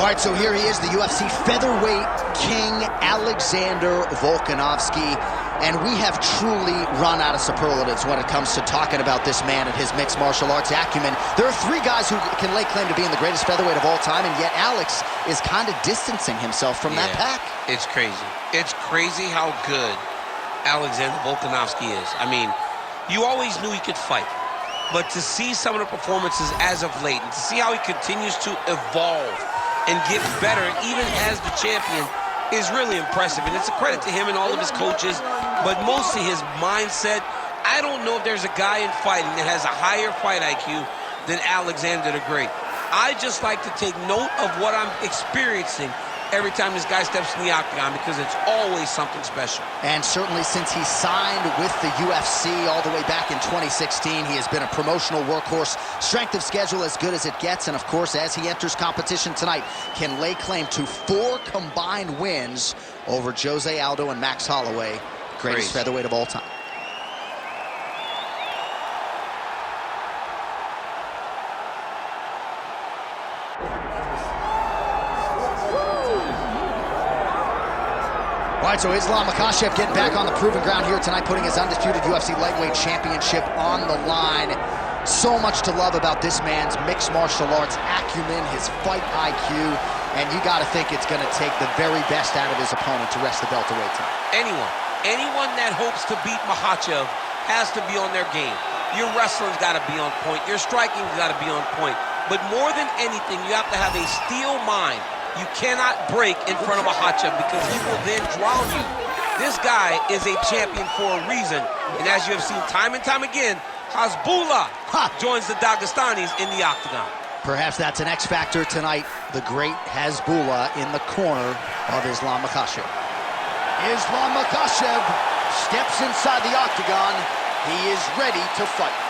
All right, so here he is, the UFC featherweight king, Alexander Volkanovski. And we have truly run out of superlatives when it comes to talking about this man and his mixed martial arts acumen. There are three guys who can lay claim to being the greatest featherweight of all time, and yet Alex is kind of distancing himself from that pack. It's crazy. It's crazy how good Alexander Volkanovski is. I mean, you always knew he could fight. But to see some of the performances as of late, and to see how he continues to evolve and get better, even as the champion, is really impressive. And it's a credit to him and all of his coaches, but mostly his mindset. I don't know if there's a guy in fighting that has a higher fight IQ than Alexander the Great. I just like to take note of what I'm experiencing every time this guy steps in the octagon, because it's always something special. And certainly since he signed with the UFC all the way back in 2016, he has been a promotional workhorse, strength of schedule as good as it gets, and of course, as he enters competition tonight, can lay claim to 4 combined wins over Jose Aldo and Max Holloway, greatest featherweight of all time. All right, so Islam Makhachev getting back on the proven ground here tonight, putting his undisputed UFC lightweight championship on the line. So much to love about this man's mixed martial arts acumen, his fight IQ, and you got to think it's going to take the very best out of his opponent to wrest the belt away tonight. Anyone that hopes to beat Makhachev has to be on their game. Your wrestling's got to be on point. Your striking's got to be on point. But more than anything, you have to have a steel mind. You cannot break in front of Makhachev, because he will then drown you. This guy is a champion for a reason. And as you have seen time and time again, Hasbullah joins the Dagestanis in the octagon. Perhaps that's an X factor tonight. The great Hasbullah in the corner of Islam Makhachev. Islam Makhachev steps inside the octagon. He is ready to fight.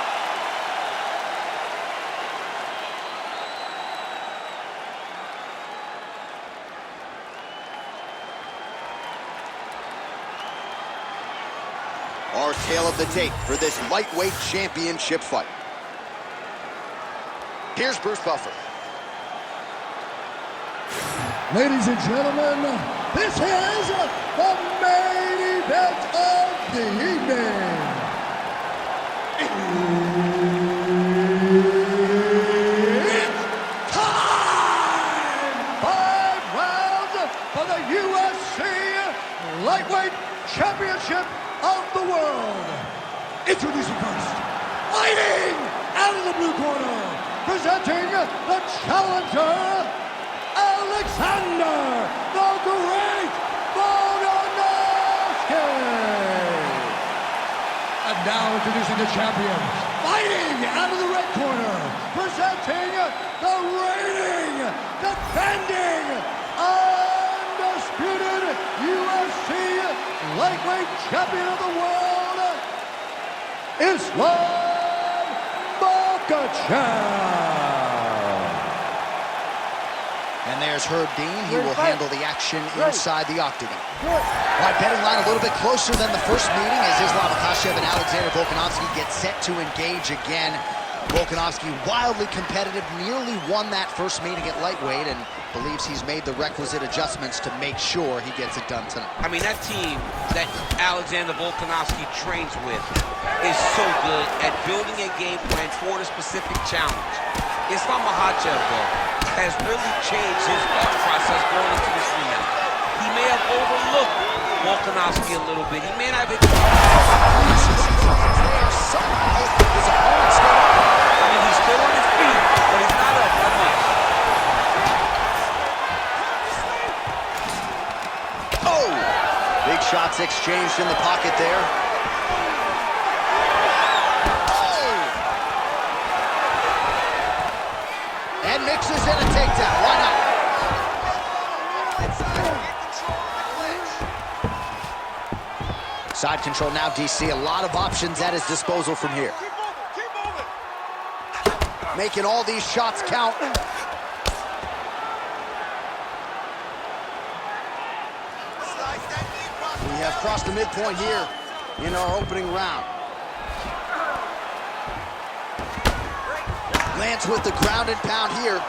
Our tale of the tape for this lightweight championship fight. Here's Bruce Buffer. Ladies and gentlemen, this is the main event of the evening. It's time! 5 rounds for the UFC Lightweight Championship of the world. Introducing first, fighting out of the blue corner, presenting the challenger, Alexander the Great Volkanovski. And now introducing the champion, fighting out of the red corner, presenting the reigning, defending, undisputed UFC lightweight champion of the world, Islam Makhachev. And there's Herb Dean. He will handle the action inside the octagon. All right, betting line a little bit closer than the first meeting as Islam Makhachev and Alexander Volkanovski get set to engage again. Volkanovski wildly competitive, nearly won that first meeting at lightweight, and believes he's made the requisite adjustments to make sure he gets it done tonight. I mean, that team that Alexander Volkanovski trains with is so good at building a game plan for the specific challenge. Islam Makhachev, though, has really changed his thought process going into this rematch. He may have overlooked Volkanovski a little bit. He may not have... I mean, he's still on his feet, but he's not up that much. Oh! Big shots exchanged in the pocket there. Oh! And mixes in a takedown. Why not? Side control now, DC. A lot of options at his disposal from here. Making all these shots count. We have crossed the midpoint here in our opening round. Lands with the ground and pound here.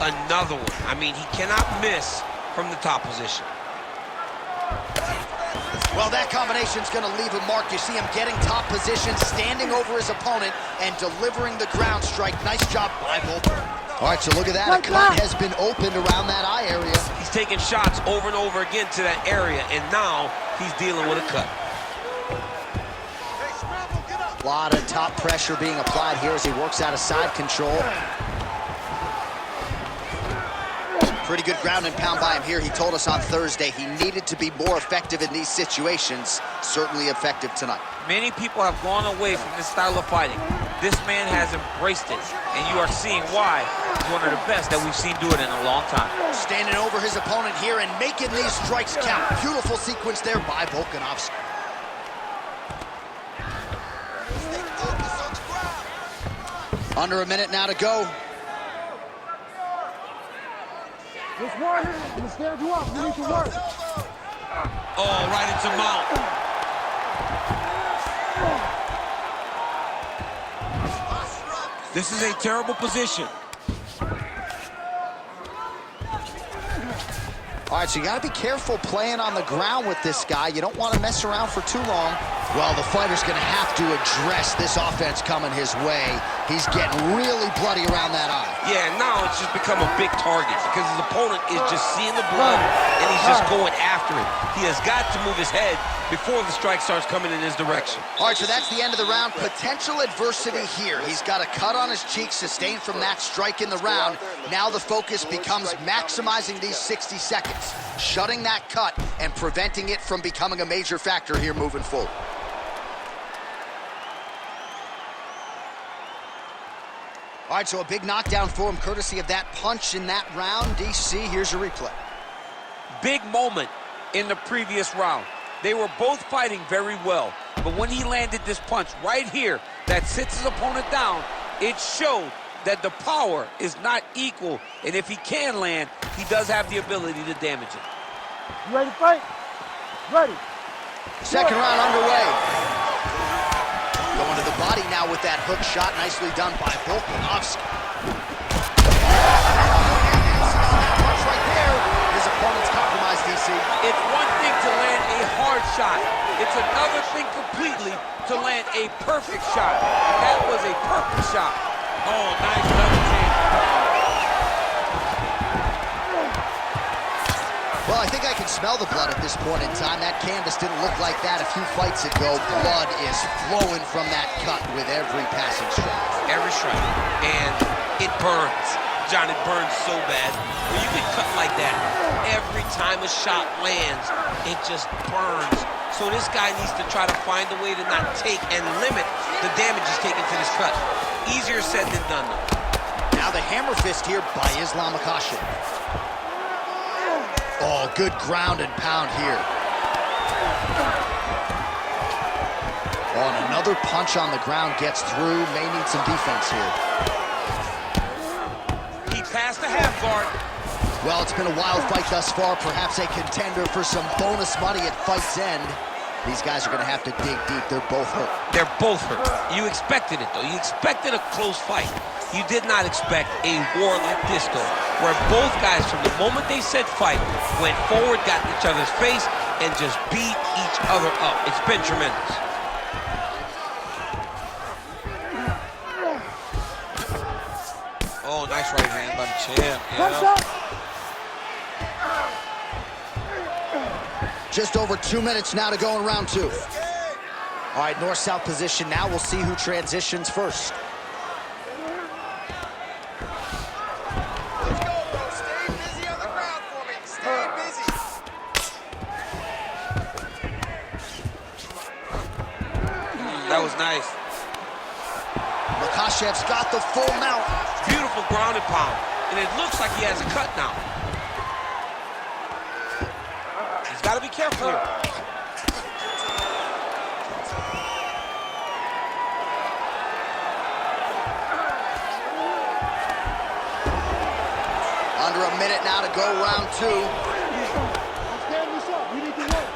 another one. I mean, he cannot miss from the top position. Well, that combination's going to leave a mark. You see him getting top position, standing over his opponent, and delivering the ground strike. Nice job by Volk. All right, so look at that. A cut has been opened around that eye area. He's taking shots over and over again to that area, and now he's dealing with a cut. A lot of top pressure being applied here as he works out of side control. Pretty good ground and pound by him here. He told us on Thursday he needed to be more effective in these situations. Certainly effective tonight. Many people have gone away from this style of fighting. This man has embraced it, and you are seeing why he's one of the best that we've seen do it in a long time. Standing over his opponent here and making these strikes count. Beautiful sequence there by Volkanovski. Under a minute now to go. This one, I'm gonna stand you up. You need to work. Oh, right into mount. This is a terrible position. All right, so you got to be careful playing on the ground with this guy. You don't want to mess around for too long. Well, the fighter's going to have to address this offense coming his way. He's getting really bloody around that eye. Yeah, now it's just become a big target because his opponent is just seeing the blood and he's just going after it. He has got to move his head before the strike starts coming in his direction. All right, so that's the end of the round. Potential adversity here. He's got a cut on his cheek sustained from that strike in the round. Now the focus becomes maximizing these 60 seconds, shutting that cut and preventing it from becoming a major factor here moving forward. All right, so a big knockdown for him, courtesy of that punch in that round. DC, here's your replay. Big moment in the previous round. They were both fighting very well, but when he landed this punch right here that sits his opponent down, it showed that the power is not equal, and if he can land, he does have the ability to damage it. You ready to fight? Ready. Second round underway. Going to the body now with that hook shot. Nicely done by Volkanovski. Punch right there. His opponent's compromised, DC. It's one thing to land a hard shot. It's another thing completely to land a perfect shot. And that was a perfect shot. Oh, nice double team. Well, I think I can smell the blood at this point in time. That canvas didn't look like that a few fights ago. Blood is flowing from that cut with every passing strike. Every strike. And it burns. John, it burns so bad. When you get cut like that, every time a shot lands, it just burns. So this guy needs to try to find a way to not take and limit the damage he's taking to this cut. Easier said than done, though. Now the hammer fist here by Makhachev. Oh, good ground and pound here. Oh, and another punch on the ground gets through. May need some defense here. He passed the half guard. Well, it's been a wild fight thus far. Perhaps a contender for some bonus money at fight's end. These guys are going to have to dig deep. They're both hurt. They're both hurt. You expected it, though. You expected a close fight. You did not expect a war like this, though, where both guys, from the moment they said fight, went forward, got in each other's face, and just beat each other up. It's been tremendous. Oh, nice right hand by the champ. Yeah. Just over 2 minutes now to go in round two. All right, north-south position now. We'll see who transitions first. Let's go, bro. Stay busy on the ground for me. Stay busy. That was nice. Makhachev's got the full mount. Beautiful ground and pound. And it looks like he has a cut now. He's got to be careful here. Under a minute now to go, round two. Stand this up. You need to work.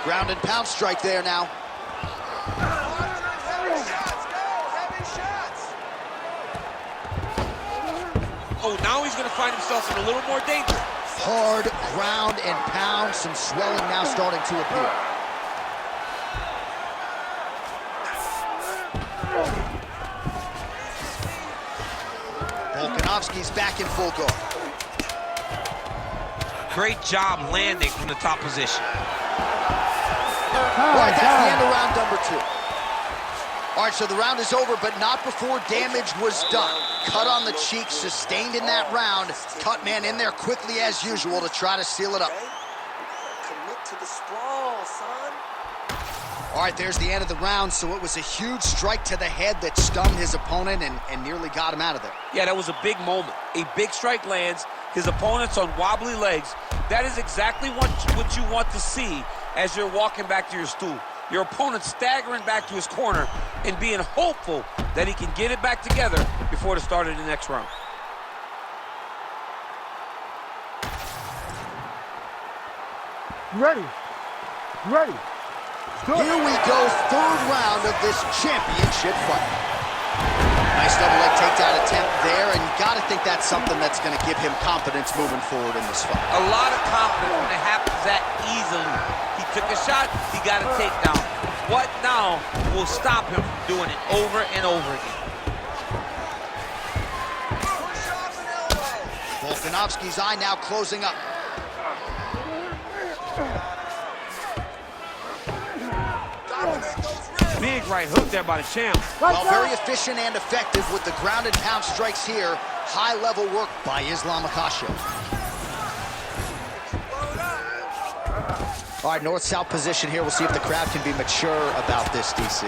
Ground and pound strike there now. Heavy shots. Go. Heavy shots. Oh, now he's going to find himself in a little more danger. Hard ground and pound. Some swelling now starting to appear. Volkanovski's back in full guard. Great job landing from the top position. All right, that's the end of round number 2. All right, so the round is over, but not before damage was done. Cut on the cheek, sustained in that round. Cut man in there quickly as usual to try to seal it up. Commit to the sprawl, son. All right, there's the end of the round, so it was a huge strike to the head that stunned his opponent and nearly got him out of there. Yeah, that was a big moment. A big strike lands, his opponent's on wobbly legs. That is exactly what you want to see as you're walking back to your stool. Your opponent staggering back to his corner and being hopeful that he can get it back together before the start of the next round. You ready? You ready? Here we go, third round of this championship fight. Nice double leg takedown attempt there, and you gotta think that's something that's gonna give him confidence moving forward in this fight. A lot of confidence when it happens that easily. He took a shot, he got a takedown. What now will stop him from doing it over and over again? Volkanovski's eye now closing up. Big right hook there by the champ. Well, very efficient and effective with the ground and pound strikes here. High-level work by Islam Makhachev. All right, north-south position here. We'll see if the crowd can be mature about this, DC.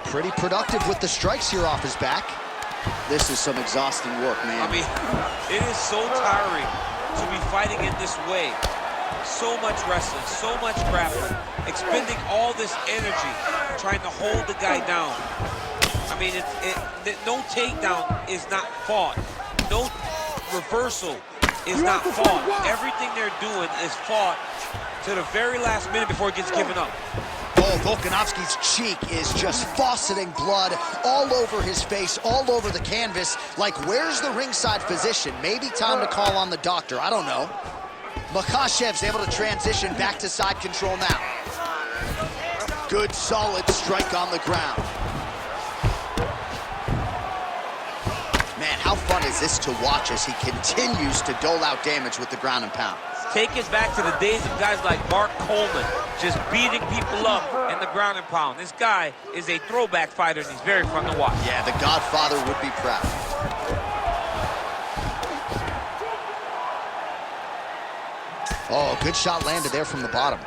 Pretty productive with the strikes here off his back. This is some exhausting work, man. I mean, it is so tiring to be fighting in this way. So much wrestling, so much grappling, expending all this energy, trying to hold the guy down. I mean, no takedown is not fought. No reversal is not fought. Everything they're doing is fought to the very last minute before it gets given up. Oh, Volkanovski's cheek is just fauceting blood all over his face, all over the canvas. Like, where's the ringside physician? Maybe time to call on the doctor. I don't know. Makhachev's able to transition back to side control now. Good, solid strike on the ground. Man, how fun is this to watch as he continues to dole out damage with the ground and pound? Take it back to the days of guys like Mark Coleman, just beating people up in the ground and pound. This guy is a throwback fighter, and he's very fun to watch. Yeah, the Godfather would be proud. Oh, good shot landed there from the bottom.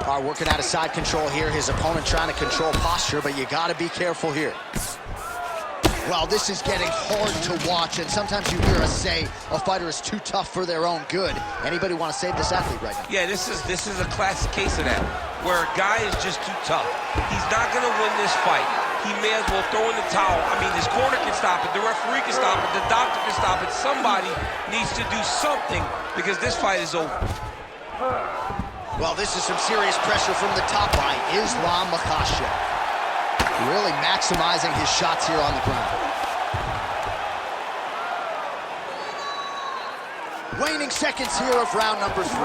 All right, working out of side control here. His opponent trying to control posture, but you got to be careful here. Well, this is getting hard to watch, and sometimes you hear us say a fighter is too tough for their own good. Anybody want to save this athlete right now? Yeah, this is a classic case of that, where a guy is just too tough. He's not going to win this fight. He may as well throw in the towel. I mean, his corner can stop it, the referee can stop it, the doctor can stop it. Somebody needs to do something because this fight is over. Well, this is some serious pressure from the top by Islam Makhachev. Really maximizing his shots here on the ground. Waning seconds here of round number 3.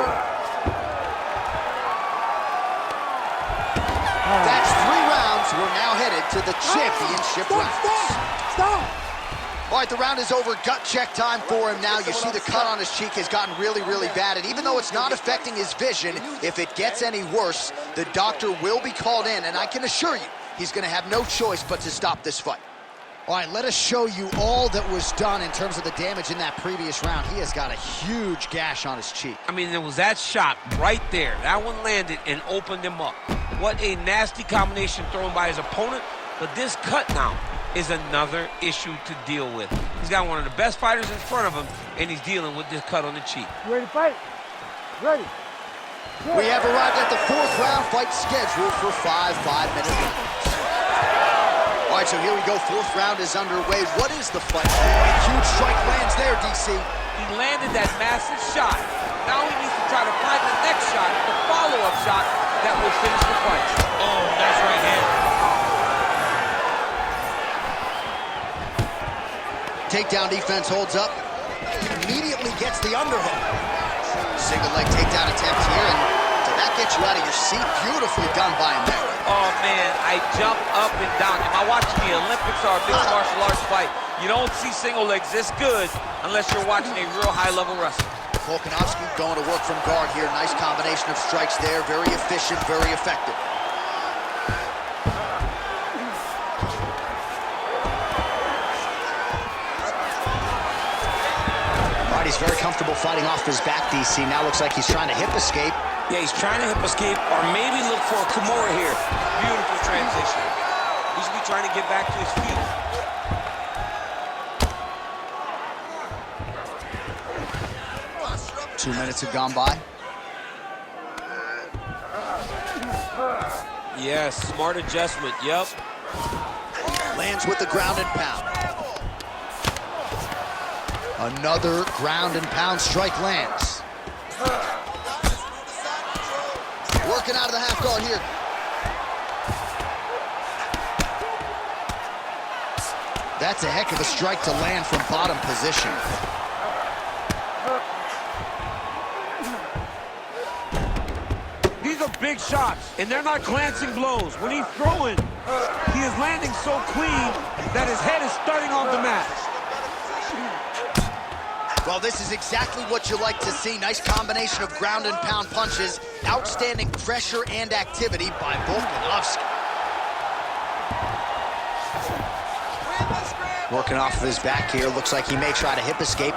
That's 3 rounds. We're now headed to the championship rounds. Stop! All right, the round is over. Gut check time for him now. You see the cut on his cheek has gotten really, really bad. And even though it's not affecting his vision, if it gets any worse, the doctor will be called in. And I can assure you, he's going to have no choice but to stop this fight. All right, let us show you all that was done in terms of the damage in that previous round. He has got a huge gash on his cheek. I mean, there was that shot right there. That one landed and opened him up. What a nasty combination thrown by his opponent. But this cut now is another issue to deal with. He's got one of the best fighters in front of him, and he's dealing with this cut on the cheek. You ready to fight? Ready. We have arrived at the 4th round fight scheduled for 5 5-minute rounds. All All right, so here we go. Fourth round is underway. What is the fight? Huge strike lands there, DC. He landed that massive shot. Now he needs to try to find the next shot, the follow-up shot that will finish the fight. Oh, nice right hand. Takedown defense holds up. Immediately gets the underhook. Single leg takedown attempt here, and did that get you out of your seat? Beautifully done by him there. Oh, man, I jumped up and down. Am I watching the Olympics or a mixed martial arts fight? You don't see single legs this good unless you're watching a real high-level wrestler. Volkanovski going to work from guard here. Nice combination of strikes there. Very efficient, very effective. All right, he's very comfortable fighting off his back, DC. Now looks like he's trying to hip escape. Yeah, he's trying to hip escape or maybe look for a Kimura here. Beautiful transition. He should be trying to get back to his feet. 2 minutes have gone by. Yes, smart adjustment, yep. Lands with the ground and pound. Another ground and pound strike lands. Working out of the half guard here. That's a heck of a strike to land from bottom position. These are big shots, and they're not glancing blows. When he's throwing, he is landing so clean that his head is starting off the mat. Well, this is exactly what you like to see. Nice combination of ground and pound punches. Outstanding pressure and activity by Volkanovski. Working off of his back here. Looks like he may try to hip escape.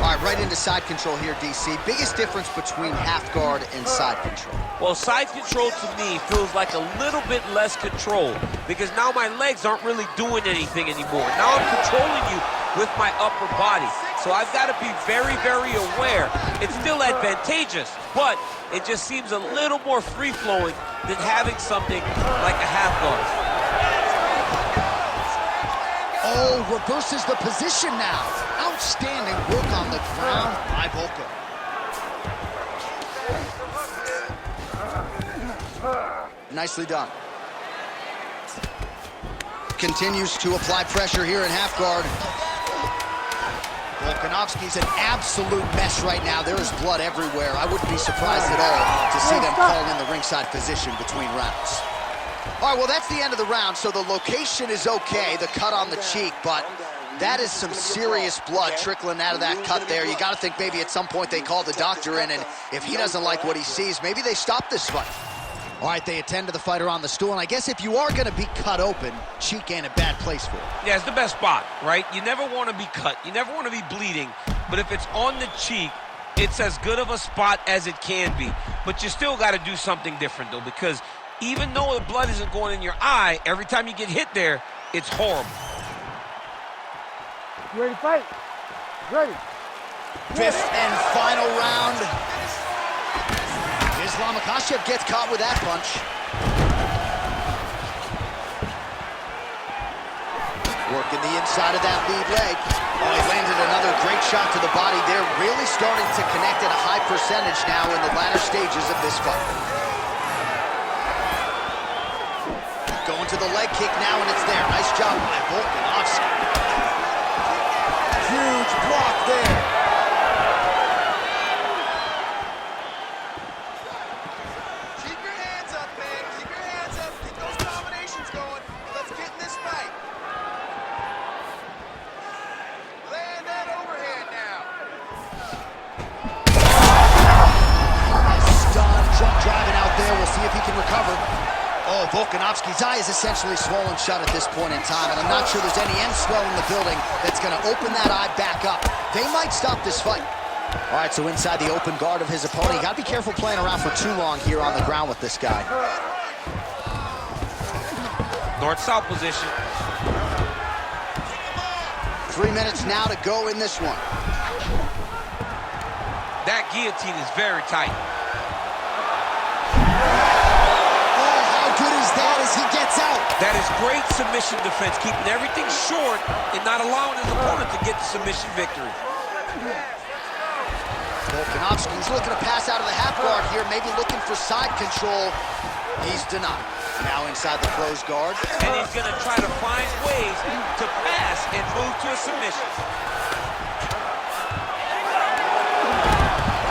All right, right into side control here, DC. Biggest difference between half guard and side control? Well, side control to me feels like a little bit less control because now my legs aren't really doing anything anymore. Now I'm controlling you with my upper body. So I've got to be very, very aware. It's still advantageous, but it just seems a little more free-flowing than having something like a half guard. Oh, reverses the position now. Outstanding work on the ground by Volka. Nicely done. Continues to apply pressure here in half guard. Volkanovski's an absolute mess right now. There is blood everywhere. I wouldn't be surprised at all to see them call in the ringside position between rounds. All right, well, that's the end of the round, so the location is okay, the cut on the cheek, but that is some serious blood trickling out of that cut there. You got to think maybe at some point they call the doctor in, and if he doesn't like what he sees, maybe they stop this fight. All right, they attend to the fighter on the stool, and I guess if you are going to be cut open, cheek ain't a bad place for it. Yeah, it's the best spot, right? You never want to be cut. You never want to be bleeding, but if it's on the cheek, it's as good of a spot as it can be. But you still got to do something different, though, because even though the blood isn't going in your eye, every time you get hit there, it's horrible. You ready to fight? Ready. Fifth and final round. Makhachev gets caught with that punch. Working the inside of that lead leg. Oh, he landed another great shot to the body there. Really starting to connect at a high percentage now in the latter stages of this fight. Going to the leg kick now, and it's there. Nice job by Volkanovski. Huge block there. Keep your hands up, man. Keep your hands up. Keep those combinations going. Let's get in this fight. Land that overhand now. Stunned, jump driving out there. We'll see if he can recover. Oh, Volkanovski's eye is essentially swollen shut at this point in time, and I'm not sure there's any end swell in the building that's going to open that eye back up. They might stop this fight. All right, so inside the open guard of his opponent. You got to be careful playing around for too long here on the ground with this guy. North-south position. 3 minutes now to go in this one. That guillotine is very tight. Good as that as he gets out. That is great submission defense, keeping everything short and not allowing his opponent to get the submission victory. Volkanovski's looking to pass out of the half guard here, maybe looking for side control. He's denied. Now inside the closed guard. And he's going to try to find ways to pass and move to a submission.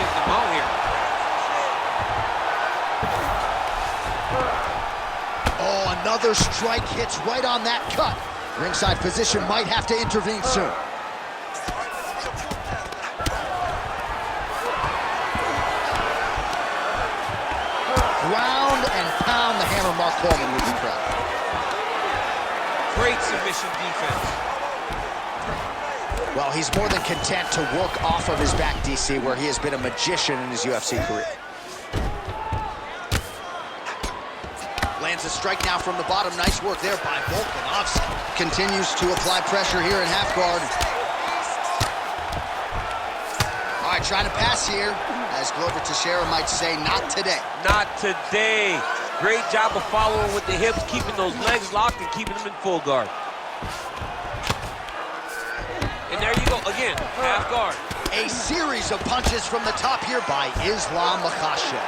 Getting him out here. Oh, another strike hits right on that cut. Ringside physician might have to intervene soon. Ground and pound, the hammer Mark Coleman would be proud. Great submission defense. Well, he's more than content to work off of his back, DC, where he has been a magician in his UFC career. Lands a strike now from the bottom. Nice work there by Volkanovski. Continues to apply pressure here in half guard. All right, trying to pass here. As Glover Teixeira might say, not today. Not today. Great job of following with the hips, keeping those legs locked and keeping them in full guard. And there you go, again, half guard. A series of punches from the top here by Islam Makhachev.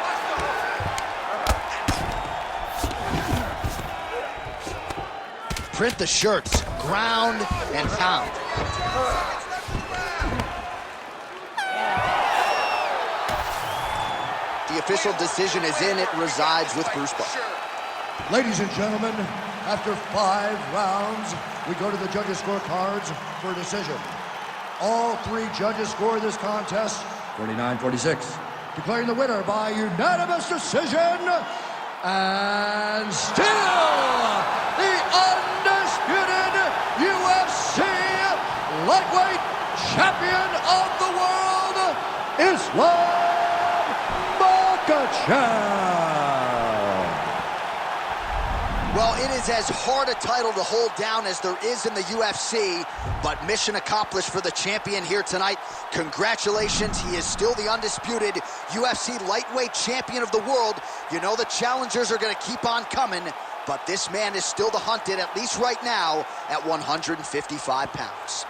Print the shirts, ground and pound. The official decision is in. It resides with Bruce Buffer. Ladies and gentlemen, after 5 rounds, we go to the judges' scorecards for a decision. All 3 judges score this contest 49-46, declaring the winner by unanimous decision, and still the undisputed UFC lightweight champion of the world, Islam Makhachev. Well, it is as hard a title to hold down as there is in the UFC, but mission accomplished for the champion here tonight. Congratulations, he is still the undisputed UFC lightweight champion of the world. You know the challengers are going to keep on coming, but this man is still the hunted, at least right now, at 155 pounds.